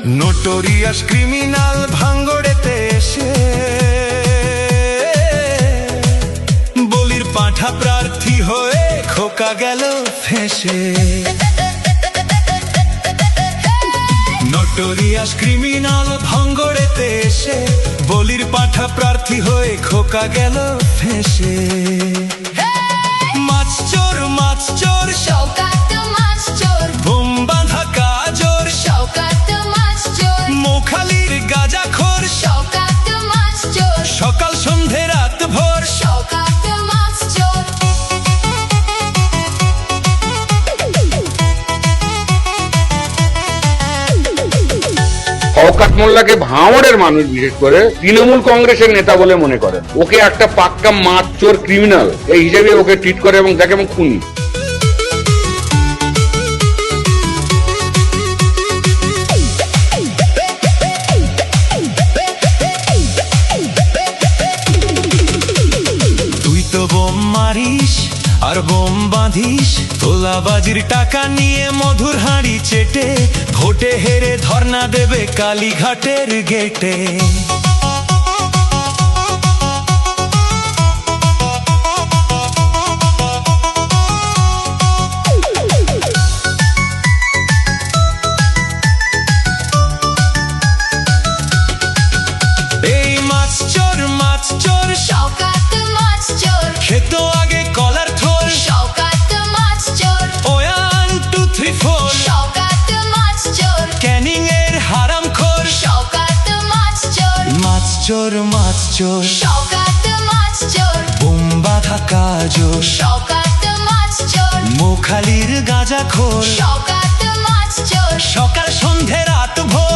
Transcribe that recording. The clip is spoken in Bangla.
নোটোরিয়াস ক্রিমিনাল ভাঙ্গড়েতে এসে বলির পাঁঠা প্রার্থী হয়ে খোকা গেল ফেঁসে। নোটোরিয়াস ক্রিমিনাল ভাঙ্গড়েতে এসে বলির পাঁঠা প্রার্থী হয়ে খোকা গেল ফেঁসে। মাছ চোর শওকত মাছ চোর, বোম বাঁধা কাজর শওকত মাছ চোর, মোখালির গাঁজাখোর শওকত মাছ চোর, সকাল সন্ধে রাত ভোর শওকত মাছ চোর। শওকত মোল্লাকে ভাঙড়ের মানুষ বিশেষ করে তৃণমূল কংগ্রেসের নেতা বলে মনে করেন। ওকে একটা পাক্কা মাছ চোর ক্রিমিনাল এই হিসেবে ওকে ট্রিট করে এবং দেখে এবং খুনি। তুই তো বোম মারিস আর বোম বাঁধিস, তোলাবাজির টাকা নিয়ে মধুর হাঁড়ি চেটে ভোটে হেরে ধর্ণা দেবে কালীঘাটের গেটে। এই মাছ চোর শওকত মাছ চোর, খেত আগে কলার থোর শওকত মাছ চোর, 1 2 3 4 শওকত মাছ চোর, ক্যানিং এর হারামখোর। শওকত মাছ চোর, মাছ চোর শওকত মাছ চোর, বোম বাঁধা কাজর শওকত মাছ চোর, মোখালির গাঁজাখোর শওকত মাছ চোর। সকাল সন্ধে রাত ভোর